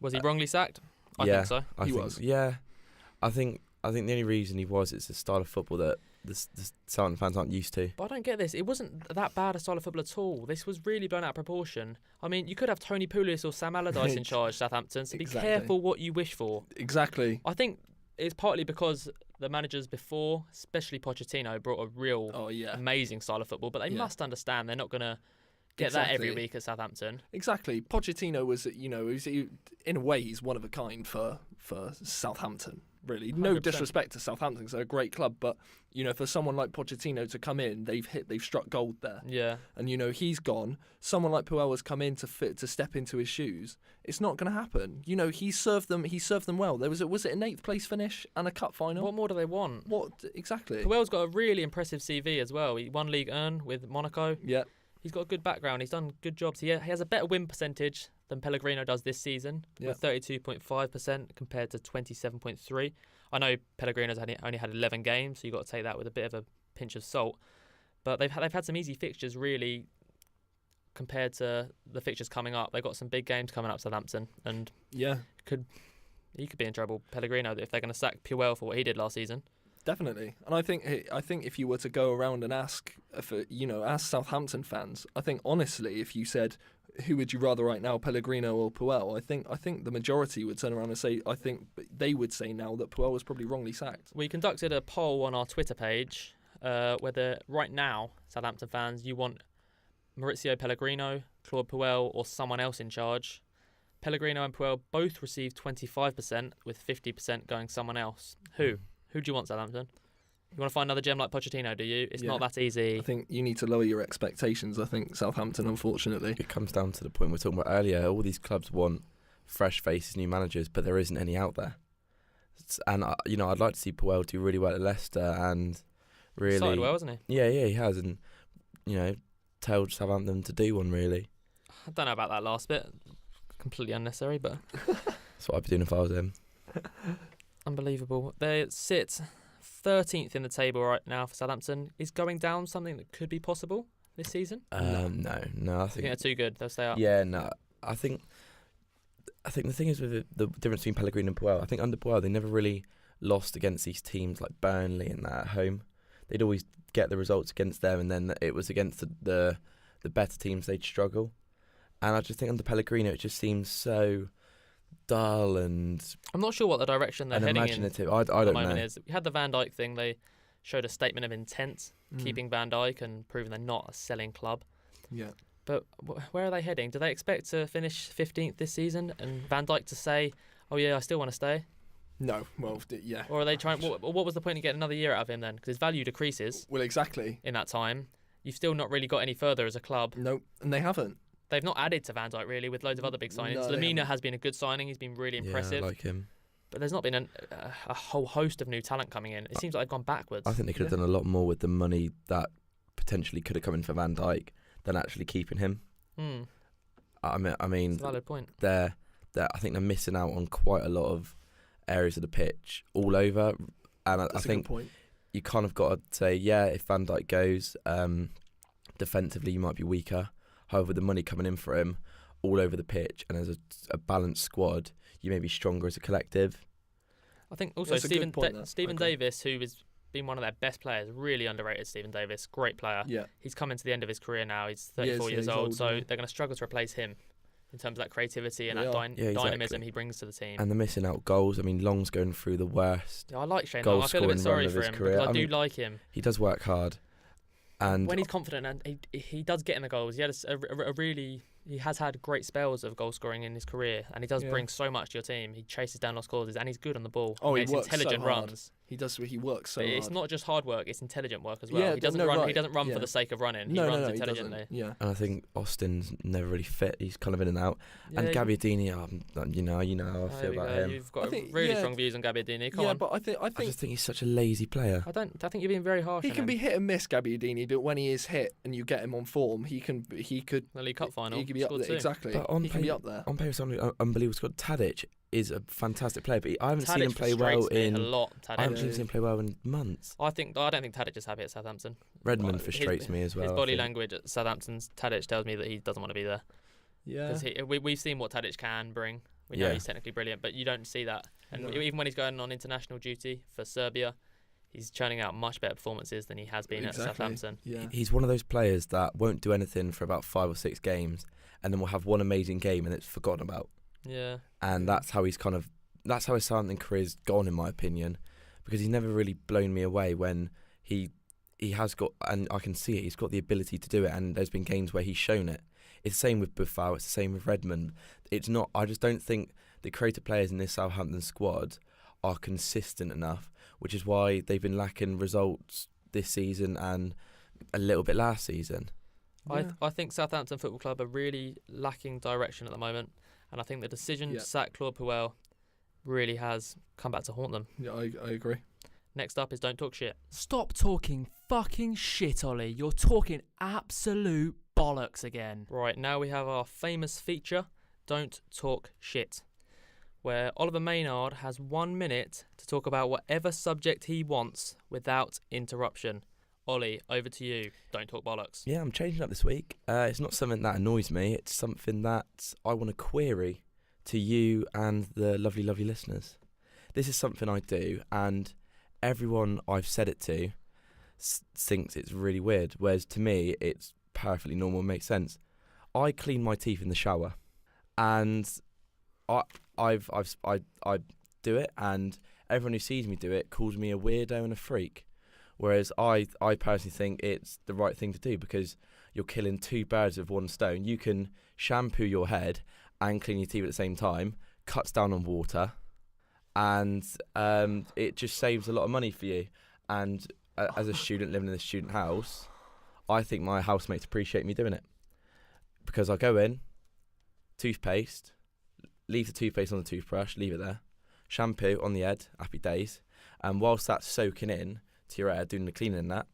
Was he wrongly sacked? I think so. He was. Yeah, I think the only reason he was, it's a style of football that the Southampton fans aren't used to. But I don't get this. It wasn't that bad a style of football at all. This was really blown out of proportion. I mean, you could have Tony Pulis or Sam Allardyce in charge, Southampton, so be careful what you wish for. Exactly. I think it's partly because the managers before, especially Pochettino, brought a real amazing style of football, but they must understand they're not going to get that every week at Southampton. Exactly. Pochettino was, in a way, he's one of a kind for Southampton, really. 100%. No disrespect to Southampton, because they're a great club, but, for someone like Pochettino to come in, they've struck gold there. Yeah. And, he's gone. Someone like Puel has come in to step into his shoes. It's not going to happen. He served them well. Was it an 8th place finish and a cup final? What more do they want? What, exactly. Puel's got a really impressive CV as well. He won Ligue 1 with Monaco. Yeah. He's got a good background. He's done good jobs. He has a better win percentage than Pellegrino does this season, with 32.5% compared to 27.3%. I know Pellegrino's only had 11 games, so you've got to take that with a bit of a pinch of salt. But they've had some easy fixtures, really, compared to the fixtures coming up. They've got some big games coming up, Southampton, and he could be in trouble, Pellegrino, if they're going to sack Puel for what he did last season. Definitely, and I think if you were to go around and ask Southampton fans, I think honestly, if you said who would you rather right now, Pellegrino or Puel, I think the majority would turn around and say they would say now that Puel was probably wrongly sacked. We conducted a poll on our Twitter page whether right now Southampton fans you want Maurizio Pellegrino, Claude Puel, or someone else in charge. Pellegrino and Puel both received 25%, with 50% going someone else. Who do you want, Southampton? You want to find another gem like Pochettino, do you? It's not that easy. I think you need to lower your expectations, I think, Southampton, unfortunately. It comes down to the point we were talking about earlier. All these clubs want fresh faces, new managers, but there isn't any out there. And, I'd like to see Puel do really well at Leicester and really... Started well, hasn't he? Yeah, he has. And, told Southampton to do one, really. I don't know about that last bit. Completely unnecessary, but... That's what I'd be doing if I was him. Unbelievable. They sit 13th in the table right now for Southampton. Is going down something that could be possible this season? No. I think they're too good. They'll stay up. Yeah, no. I think the thing is with the difference between Pellegrino and Puel. I think under Puel they never really lost against these teams like Burnley and that at home. They'd always get the results against them, and then it was against the better teams they'd struggle. And I just think under Pellegrino it just seems so dull and I'm not sure what the direction they're heading imaginative. in. I don't know. Is. We had the Van Dijk thing. They showed a statement of intent, keeping Van Dijk and proving they're not a selling club. Yeah. But where are they heading? Do they expect to finish 15th this season and Van Dijk to say, "Oh yeah, I still want to stay"? No. Well, yeah. Or are they trying? What was the point of getting another year out of him then? Because his value decreases. Well, exactly. In that time, you've still not really got any further as a club. Nope, and they haven't. They've not added to Van Dijk really with loads of other big signings. No, Lamina has been a good signing. He's been really impressive. Yeah, I like him. But there's not been a whole host of new talent coming in. It seems like they've gone backwards. I think they could have done a lot more with the money that potentially could have come in for Van Dijk than actually keeping him. I mean, it's a valid point. I think they're missing out on quite a lot of areas of the pitch all over, and I think you kind of got to say, if Van Dijk goes, defensively you might be weaker. However, the money coming in for him all over the pitch, and as a balanced squad, you may be stronger as a collective. I think also Stephen Davis, who has been one of their best players, really underrated. Stephen Davis, great player. Yeah, he's coming to the end of his career now. He's 34 years old, so they're going to struggle to replace him in terms of that creativity and that dynamism he brings to the team. And they're missing out goals. I mean, Long's going through the worst. Yeah, I like Shane Long. I feel a bit sorry for him because I do like him. He does work hard, and when he's confident and he does get in the goals. He had he has had great spells of goal scoring in his career, and he does bring so much to your team. He chases down lost causes, and he's good on the ball. Oh, he works intelligent so hard. runs. He works so hard. It's not just hard work; it's intelligent work as well. Yeah, he doesn't run. He doesn't run for the sake of running. He runs intelligently. Yeah, and I think Austin's never really fit. He's kind of in and out. Yeah, and Gabbiadini, you know how I feel about him. You've got really strong views on Gabbiadini. Come on. But I just think he's such a lazy player. I think you're being very harsh. He can be hit and miss, Gabbiadini, but when he is hit and you get him on form, he could. The League Cup final. He could be up there. Exactly. But he can be up there. On paper, something unbelievable. Scott Tadic is a fantastic player, but I haven't seen him play well in a lot. I haven't seen him play well in months. I don't think Tadic is happy at Southampton. Redmond frustrates me as well. His body language at Southampton's Tadic tells me that he doesn't want to be there. Yeah, because we've seen what Tadic can bring. We know he's technically brilliant, but you don't see that. And even when he's going on international duty for Serbia, he's churning out much better performances than he has been at Southampton. Yeah. He's one of those players that won't do anything for about 5 or 6 games, and then will have one amazing game and it's forgotten about. Yeah. And that's how his Southampton career's gone, in my opinion, because he's never really blown me away when he has got, and I can see it, he's got the ability to do it, and there's been games where he's shown it. It's the same with Buffal, it's the same with Redmond. I just don't think the creative players in this Southampton squad are consistent enough, which is why they've been lacking results this season and a little bit last season. Yeah. I think Southampton Football Club are really lacking direction at the moment, and I think the decision to sack Claude Puel really has come back to haunt them. Yeah, I agree. Next up is don't talk shit. Stop talking fucking shit, Ollie. You're talking absolute bollocks again. Right, now we have our famous feature, Don't Talk Shit, where Oliver Maynard has 1 minute to talk about whatever subject he wants without interruption. Ollie, over to you. Don't talk bollocks. Yeah, I'm changing up this week. It's not something that annoys me. It's something that I want to query to you and the lovely, lovely listeners. This is something I do, and everyone I've said it to thinks it's really weird, whereas to me, it's perfectly normal and makes sense. I clean my teeth in the shower, and I do it, and everyone who sees me do it calls me a weirdo and a freak. Whereas I personally think it's the right thing to do, because you're killing 2 birds with 1 stone. You can shampoo your head and clean your teeth at the same time, cuts down on water, and it just saves a lot of money for you. And as a student living in a student house, I think my housemates appreciate me doing it, because I go in, toothpaste, leave the toothpaste on the toothbrush, leave it there, shampoo on the head, happy days, and whilst that's soaking in to your head, doing the cleaning and that,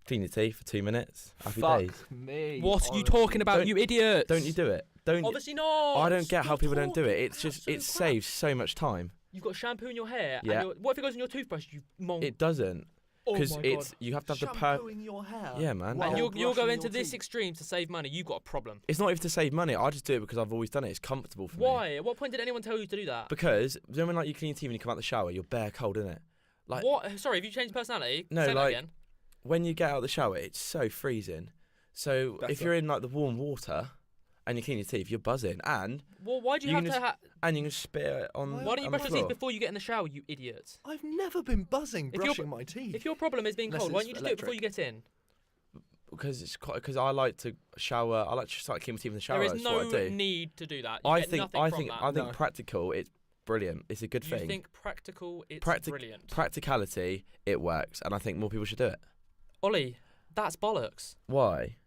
clean your teeth for 2 minutes, happy days. Me. What are you talking about, you idiot? Don't you do it? Obviously not. I don't get how people don't do it. It's just, it saves so much time. You've got shampoo in your hair. Yeah. And what if it goes in your toothbrush, you monk? It doesn't. Because you have to have shampooing your hair. Yeah, man. And you'll go into this extreme to save money. You've got a problem. It's not even to save money. I just do it because I've always done it. It's comfortable for me. Why? At what point did anyone tell you to do that? Because when you clean your teeth and you come out the shower, you're bare cold, innit? Like, what? Sorry, have you changed personality? No, say that again. When you get out of the shower, it's so freezing. So if you're in like the warm water and you clean your teeth, you're buzzing. And why do you have to? And you can spit it on. Why don't you brush your teeth before you get in the shower, you idiot? I've never been buzzing brushing my teeth. If your problem is being cold, why don't you just do it before you get in? Because I like to shower. I like to start cleaning my teeth in the shower. There is no need to do that. I think practical. It's brilliant. It's a good thing. You think practical? It's brilliant. Practicality, it works, and I think more people should do it. Ollie, that's bollocks. Why?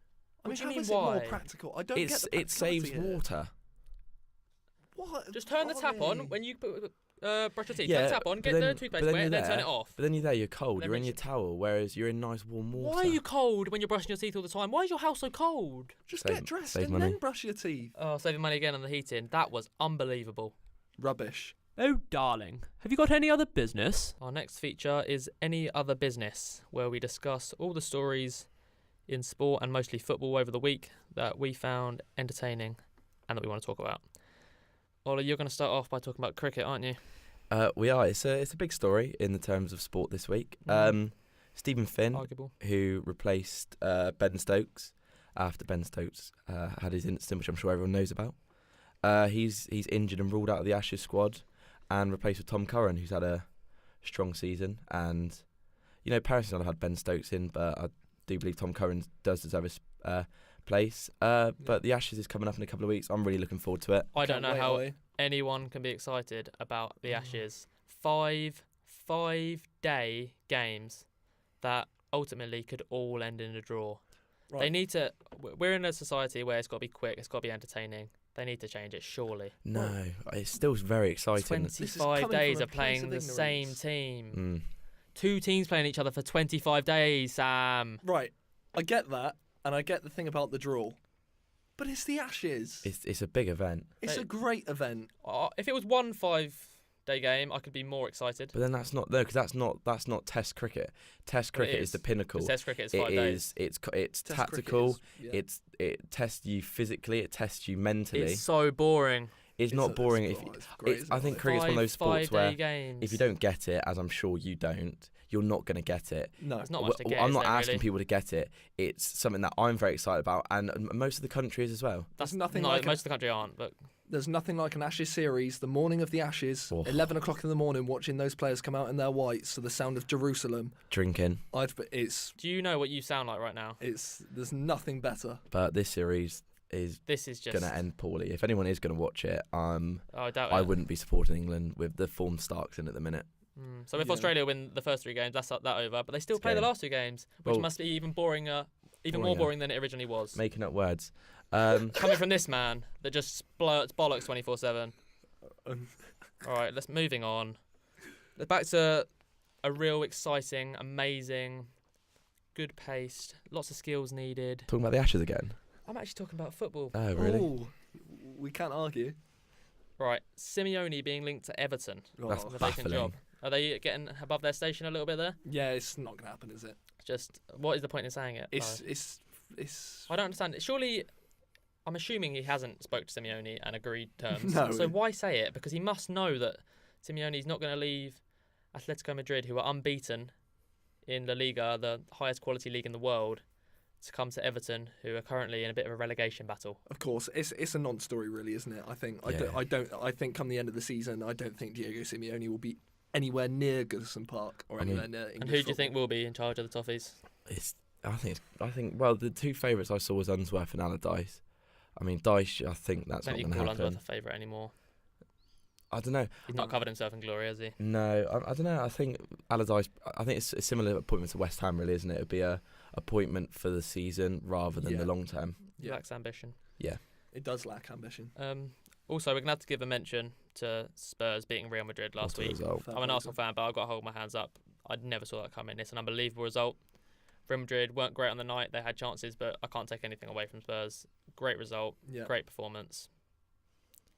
What do you mean is why? It more practical? I don't get the It saves water. What? Just turn the tap on when you brush your teeth, turn the tap on, get the toothpaste wet, and then turn it off. But then you're cold. You're in your towel, whereas you're in nice warm water. Why are you cold when you're brushing your teeth all the time? Why is your house so cold? Just get dressed and then brush your teeth. Oh, saving money again on the heating. That was unbelievable. Rubbish. Oh, darling, have you got any other business? Our next feature is Any Other Business, where we discuss all the stories in sport and mostly football over the week that we found entertaining and that we want to talk about. Ollie, you're going to start off by talking about cricket, aren't you? We are. It's a big story in the terms of sport this week. Stephen Finn, arguable, who replaced Ben Stokes after Ben Stokes had his incident, which I'm sure everyone knows about. He's injured and ruled out of the Ashes squad, and replaced with Tom Curran, who's had a strong season. And personally, I've had Ben Stokes in, but I do believe Tom Curran does deserve his place. But the Ashes is coming up in a couple of weeks. I'm really looking forward to it. I don't know how anyone can be excited about the Ashes. 5-day games that ultimately could all end in a draw. Right. They need to. We're in a society where it's got to be quick. It's got to be entertaining. They need to change it, surely. No, it's still very exciting. 25 days of playing the same team. 2 teams playing each other for 25 days, Sam. Right, I get that, and I get the thing about the draw. But it's the Ashes. It's a big event. It's a great event. If it was 1 5-day game, I could be more excited. But then that's not because that's not Test cricket. Test cricket is the pinnacle. Test cricket is 5 days. It's tactical. It tests you physically. It tests you mentally. It's so boring. It's not boring. I think cricket's one of those sports where games. If you don't get it, as I'm sure you don't, you're not going to get it. No, it's not much to get. I'm not asking people to get it. It's something that I'm very excited about, and most of the country is as well. Most of the country aren't, but there's nothing like an Ashes series. The morning of the Ashes, 11 o'clock in the morning, watching those players come out in their whites to the sound of Jerusalem, drinking. Do you know what you sound like right now? There's nothing better. But this series is just going to end poorly. If anyone is going to watch it, I doubt I wouldn't be supporting England with the form Stark's in at the minute. So if Australia win the first 3 games, that's that over. But they still play the last 2 games, which must be even more boring than it originally was. Making up words. Coming from this man that just splurts bollocks 24/7. All right, moving on. Back to a real exciting, amazing, good paced, lots of skills needed. Talking about the Ashes again. I'm actually talking about football. Oh, really? Ooh, we can't argue. Right, Simeone being linked to Everton. That's baffling. Job. Are they getting above their station a little bit there? Yeah, it's not going to happen, is it? Just, what is the point in saying it? It's. I don't understand. Surely, I'm assuming he hasn't spoke to Simeone and agreed terms. No. So why say it? Because he must know that Simeone's not going to leave Atletico Madrid, who are unbeaten in La Liga, the highest quality league in the world, to come to Everton, who are currently in a bit of a relegation battle. Of course, it's a non-story, really, isn't it? I think. I think come the end of the season, I don't think Diego Simeone will be anywhere near Goodison Park or anywhere near English. And who do you think will be in charge of the Toffees? I think. Well, the 2 favourites I saw was Unsworth and Allardyce. I mean, Dyche, I think that's not going to happen. I don't think Unsworth a favourite anymore. I don't know. He's not covered himself in glory, has he? No, I don't know. I think Allardyce. I think it's a similar appointment to West Ham, really, isn't it? It'd be a appointment for the season rather than the long term. Yeah. Lacks ambition. Yeah, it does lack ambition. Also, we're going to have to give a mention to Spurs beating Real Madrid last week. I'm an Arsenal fan, but I've got to hold my hands up. I never saw that coming. It's an unbelievable result. Real Madrid weren't great on the night. They had chances, but I can't take anything away from Spurs. Great result. Yeah. Great performance.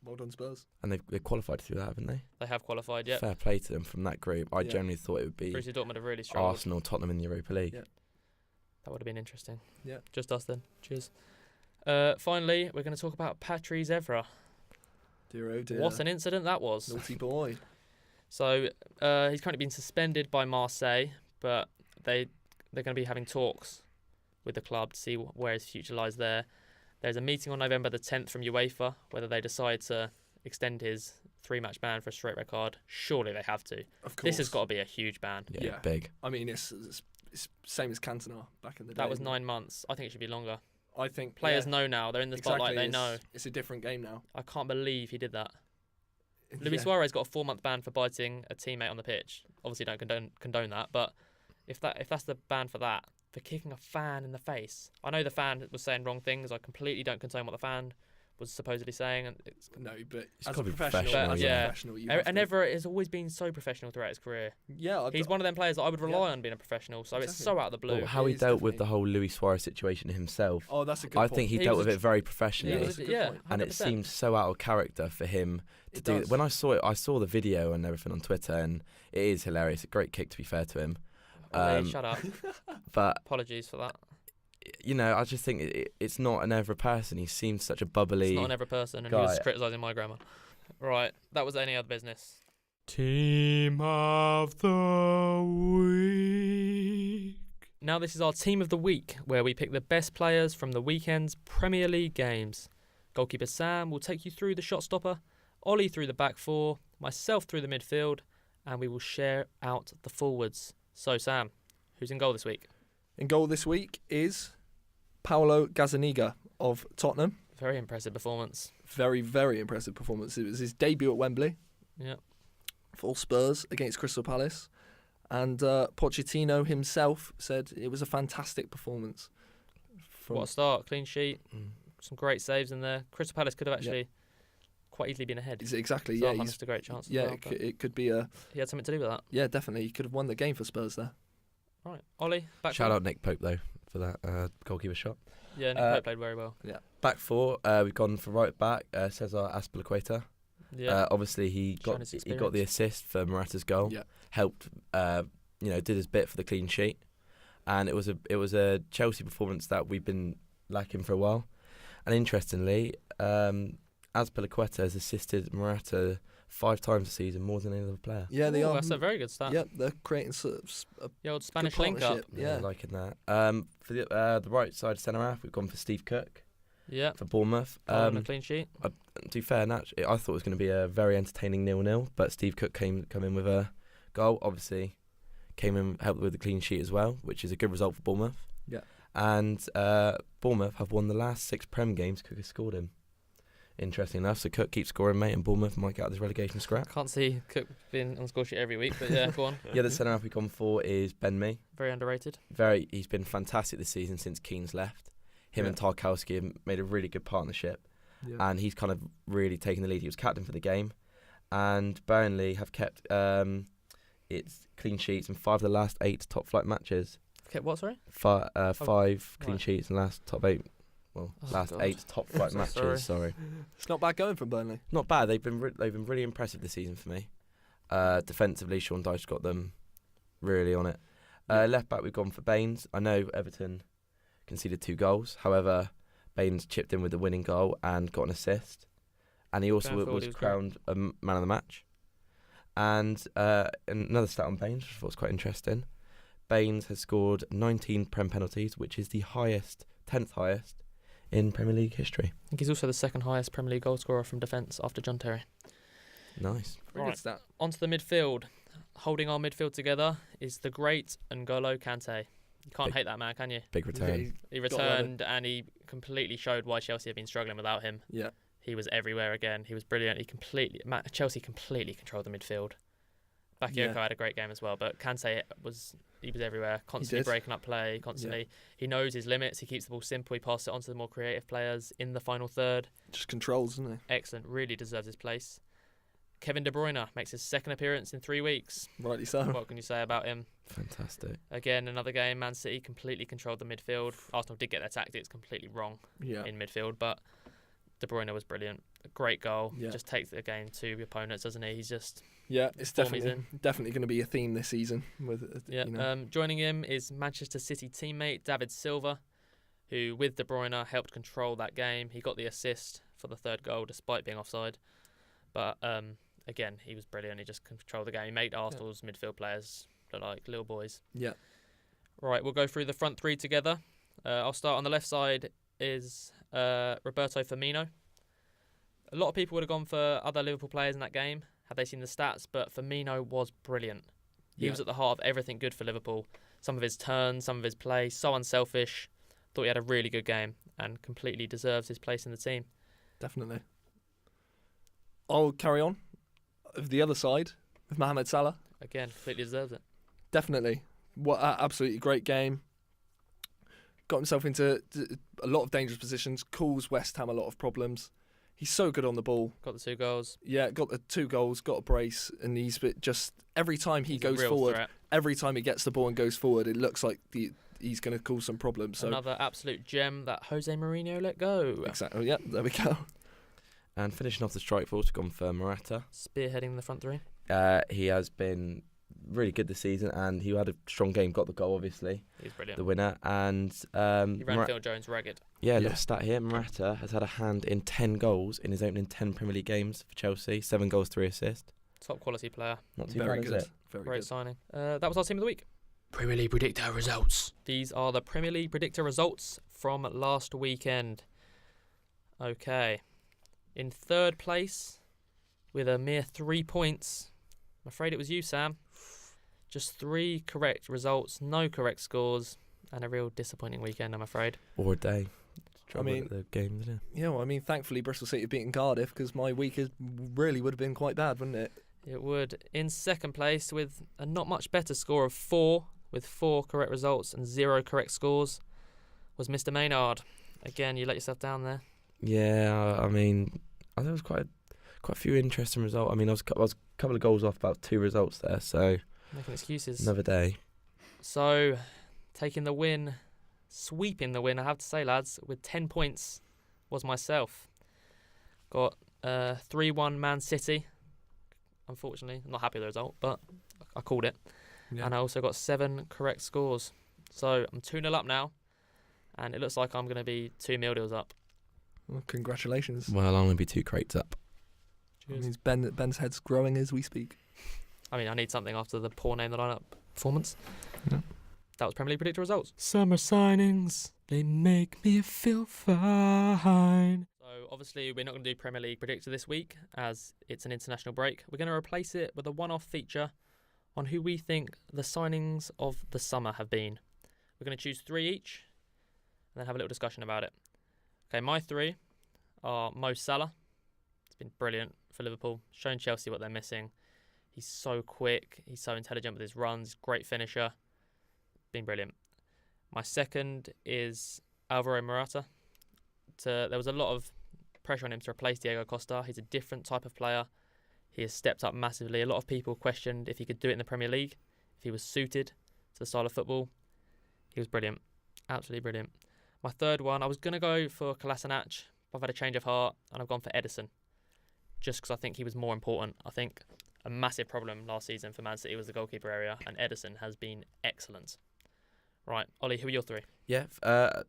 Well done, Spurs. And they've qualified through that, haven't they? They have qualified, yeah. Fair play to them from that group. I generally thought it would be Borussia Dortmund have really struggled. Arsenal, Tottenham in the Europa League. Yeah. That would have been interesting. Yeah. Just us then. Cheers. Finally, we're going to talk about Patrice Evra. Dear oh dear. What an incident that was. Naughty boy. So he's currently been suspended by Marseille, but they're going to be having talks with the club to see where his future lies there. There's a meeting on November the 10th from UEFA, whether they decide to extend his 3-match ban for a straight red card. Surely they have to. Of course. This has got to be a huge ban. Yeah, big. I mean, it's same as Cantona back in the day. That was 9 months. I think it should be longer. I think players know now. They're in the spotlight. They know. It's a different game now. I can't believe he did that. Luis Suarez got a 4-month ban for biting a teammate on the pitch. Obviously, don't condone that. But if that's the ban for that, for kicking a fan in the face, I know the fan was saying wrong things. I completely don't condone what the fan was supposedly saying. And no, but It's as gotta a be professional, professional, and Everett has always been so professional throughout his career. Yeah, he's one of them players that I would rely on being a professional. So it's so out of the blue. Well, how he dealt with the whole Luis Suarez situation himself. Oh, that's a good I point. think he dealt with it very professionally. Yeah, and it seemed so out of character for him to do. When I saw it, I saw the video and everything on Twitter, and it is hilarious. A great kick, to be fair to him. Shut up. But apologies for that. You know, I just think it's not an Everett person. He seems such a bubbly. It's not an Everett person, and guy. he was criticising my grammar. Right, that was any other business. Team of the week. Now this is our team of the week, where we pick the best players from the weekend's Premier League games. Goalkeeper Sam will take you through the shot stopper, Ollie through the back four, myself through the midfield, and we will share out the forwards. So Sam, who's in goal this week? In goal this week is Paolo Gazzaniga of Tottenham. Very impressive performance. Very, very impressive performance. It was his debut at Wembley. Yeah. For Spurs against Crystal Palace. And Pochettino himself said it was a fantastic performance. What a start. Clean sheet. Some great saves in there. Crystal Palace could have actually quite easily been ahead. Exactly, so yeah. He's a great chance. Yeah, it could be a... He had something to do with that. Yeah, definitely. He could have won the game for Spurs there. Right. Ollie, back Shout out Nick Pope, though, for that goalkeeper shot. Yeah, Nick Pope played very well. Yeah. Back four, we've gone for right back, Cesar Azpilicueta. Yeah. Obviously, he got the assist for Morata's goal. Yeah. Helped, did his bit for the clean sheet. And it was a Chelsea performance that we've been lacking for a while. And interestingly, Azpilicueta has assisted Morata 5 times a season, more than any other player. Yeah, they are. That's a very good stat. Yeah, they're creating sort of the old Spanish link up. Yeah, liking that. For the right side centre half, we've gone for Steve Cook. Yeah. For Bournemouth. A clean sheet. To be fair, naturally, I thought it was going to be a very entertaining 0-0, but Steve Cook come in with a goal. Obviously, came in helped with the clean sheet as well, which is a good result for Bournemouth. Yeah. And Bournemouth have won the last 6 Prem games Cook has scored in. Interesting enough, so Cook keeps scoring, mate, and Bournemouth might get out of this relegation scrap. Can't see Cook being on the score sheet every week, but yeah, go on. Yeah, the centre half we've gone for is Ben Mee. Very underrated. He's been fantastic this season since Keane's left. Him and Tarkowski have made a really good partnership, and he's kind of really taken the lead. He was captain for the game, and Burnley have kept its clean sheets in 5 of the last 8 top flight matches. Kept what, sorry? 5 clean sheets in the last top 8. Well, last 8 top flight matches. Sorry, it's not bad going from Burnley. Not bad. They've been really impressive this season for me. Defensively, Sean Dyche got them really on it. Left back, we've gone for Baines. I know Everton conceded 2 goals. However, Baines chipped in with the winning goal and got an assist, and he also was crowned a man of the match. And another stat on Baines, which I thought was quite interesting. Baines has scored 19 Prem penalties, which is the 10th highest in Premier League history. I think he's also the 2nd highest Premier League goal scorer from defence after John Terry. Nice. Very good stat. Onto the midfield. Holding our midfield together is the great N'Golo Kante. You can't hate that man, can you? Big return. He returned and he completely showed why Chelsea have been struggling without him. Yeah. He was everywhere again. He was brilliant. Chelsea completely controlled the midfield. Bakayoko had a great game as well, but Kante was everywhere, constantly breaking up play, constantly. Yeah. He knows his limits. He keeps the ball simple. He passes it on to the more creative players in the final third. Just controls, doesn't he? Excellent. Really deserves his place. Kevin De Bruyne makes his 2nd appearance in 3 weeks. Rightly so. What can you say about him? Fantastic. Again, another game. Man City completely controlled the midfield. Arsenal did get their tactics completely wrong in midfield, but De Bruyne was brilliant. A great goal. Yeah. Just takes the game to the opponents, doesn't he? He's just... Yeah, it's definitely going to be a theme this season. Joining him is Manchester City teammate David Silva, who with De Bruyne helped control that game. He got the assist for the 3rd goal despite being offside. But again, he was brilliant. He just controlled the game. He made Arsenal's midfield players look like little boys. Yeah. Right, we'll go through the front 3 together. I'll start on the left side is Roberto Firmino. A lot of people would have gone for other Liverpool players in that game had they seen the stats, but Firmino was brilliant. He was at the heart of everything good for Liverpool. Some of his turns, some of his play, so unselfish. Thought he had a really good game and completely deserves his place in the team. Definitely. I'll carry on. Of the other side, with Mohamed Salah. Again, completely deserves it. Definitely. What an absolutely great game. Got himself into a lot of dangerous positions, caused West Ham a lot of problems. He's so good on the ball. Got the 2 goals. Yeah, got the 2 goals, got a brace, and he's just every time he goes forward, threat. every time he gets the ball and goes forward, it looks like he's going to cause some problems. So another absolute gem that Jose Mourinho let go. Exactly. Yeah, there we go. And finishing off the strike force, gone for Morata. Spearheading the front 3. He has been really good this season, and he had a strong game. Got the goal, obviously. He's brilliant. The winner, and he ran Phil Jones ragged. Yeah, little stat here. Morata has had a hand in 10 goals in his opening 10 Premier League games for Chelsea. 7 goals, 3 assists. Top quality player. Not too Very bad, good. is it? Very Great good. signing. That was our team of the week. Premier League predictor results. These are the Premier League predictor results from last weekend. Okay. In third place, with a mere 3 points, I'm afraid it was you, Sam. Just 3 correct results, no correct scores, and a real disappointing weekend, I'm afraid. Or a day. I mean, the game, isn't it? Yeah, well, I mean, thankfully Bristol City have beaten Cardiff, because my week really would have been quite bad, wouldn't it? It would. In second place, with a not much better score of 4, with 4 correct results and 0 correct scores, was Mr. Maynard. Again, you let yourself down there. Yeah, I mean, there was quite a few interesting results. I mean, I was a couple of goals off about 2 results there, so Making excuses. another day. So, taking the win, sweeping the win, I have to say, lads, with 10 points, was myself. Got 3-1 Man City. Unfortunately, I'm not happy with the result, but I called it. Yeah. And I also got 7 correct scores. So, I'm 2-0 up now, and it looks like I'm going to be 2 meal deals up. Well, congratulations. Well, I'm going to be 2 crates up. That means Ben's head's growing as we speak. I mean, I need something after the poor name the lineup performance. Yeah. That was Premier League predictor results. Summer signings, they make me feel fine. So obviously we're not going to do Premier League predictor this week as it's an international break. We're going to replace it with a one-off feature on who we think the signings of the summer have been. We're going to choose 3 each and then have a little discussion about it. Okay, my 3 are Mo Salah. It's been brilliant for Liverpool, showing Chelsea what they're missing. He's so quick, he's so intelligent with his runs, great finisher. Been brilliant. My second is Alvaro Morata. There was a lot of pressure on him to replace Diego Costa. He's a different type of player. He has stepped up massively. A lot of people questioned if he could do it in the Premier League, if he was suited to the style of football. He was brilliant. Absolutely brilliant. My third one, I was going to go for Kolasinac, but I've had a change of heart and I've gone for Edison. Just because I think he was more important. I think a massive problem last season for Man City was the goalkeeper area, and Edison has been excellent. Right, Ollie, who are your 3? Yeah,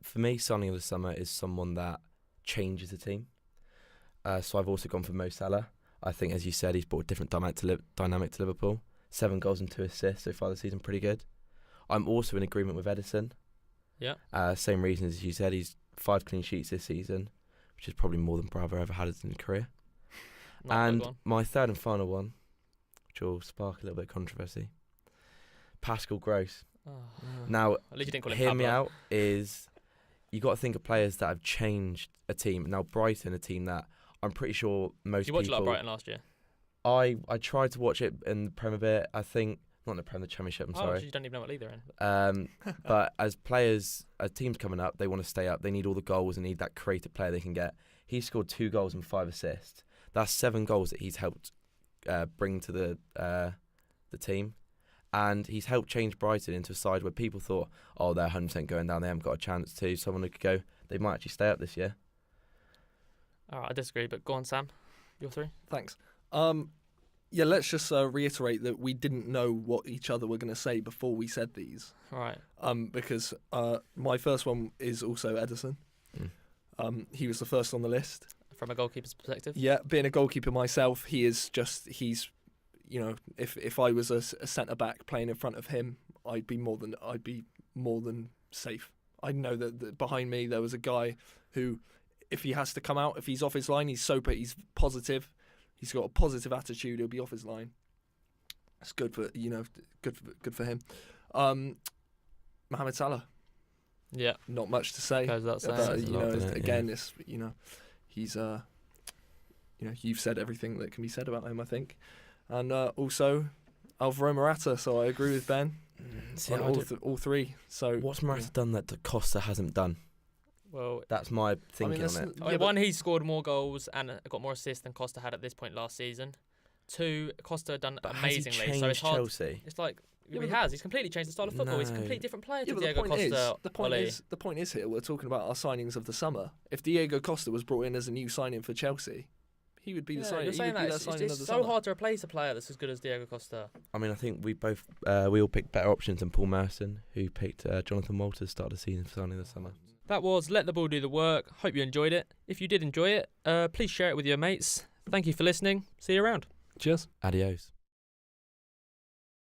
for me, signing of the summer is someone that changes the team. So I've also gone for Mo Salah. I think, as you said, he's brought a different dynamic to Liverpool. 7 goals and 2 assists so far this season, pretty good. I'm also in agreement with Edison. Yeah. Same reasons as you said. He's 5 clean sheets this season, which is probably more than Bravo ever had in his career. And my third and final one, which will spark a little bit of controversy, Pascal Gross. Oh. Now, at least you didn't call him hear Pablo. me out, is you got to think of players that have changed a team. Now, Brighton, a team that I'm pretty sure most people... You watched a lot of Brighton last year? I tried to watch it in the Prem a bit. I think, not in the Prem, the Championship, I'm sorry. You don't even know what league they're in. But as players, as teams coming up, they want to stay up. They need all the goals and need that creative player they can get. He scored 2 goals and 5 assists. That's 7 goals that he's helped bring to the team. And he's helped change Brighton into a side where people thought, oh, they're 100% going down, they haven't got a chance to. Someone who could go, they might actually stay up this year. All right, I disagree, but go on, Sam. Your 3? Thanks. Yeah, let's just reiterate that we didn't know what each other were going to say before we said these. All right. Because my first one is also Edison. He was the first on the list. From a goalkeeper's perspective? Yeah, being a goalkeeper myself, he's you know, if I was a centre back playing in front of him, I'd be more than safe. I know that behind me there was a guy who, if he has to come out, if he's off his line, he's positive. He's got a positive attitude. He'll be off his line. It's good for good for him. Mohamed Salah. Yeah. Not much to say. Goes without saying. But, Again, it's he's you've said everything that can be said about him, I think. And also Alvaro Morata, so I agree with Ben on all 3. So what's Morata done that Costa hasn't done? Well, that's my thinking on it. Yeah, one, he's scored more goals and got more assists than Costa had at this point last season. Two, Costa done amazingly. Has he so it's hard. Chelsea? It's like he has. He's completely changed the style of football. He's a completely different player to Diego Costa. The point is here. We're talking about our signings of the summer. If Diego Costa was brought in as a new signing for Chelsea, he would be the signing. It's so hard to replace a player that's as good as Diego Costa. I mean, I think we all picked better options than Paul Merson, who picked Jonathan Walters start the season for signing this summer. That was Let the Ball Do the Work. Hope you enjoyed it. If you did enjoy it, please share it with your mates. Thank you for listening. See you around. Cheers. Adios.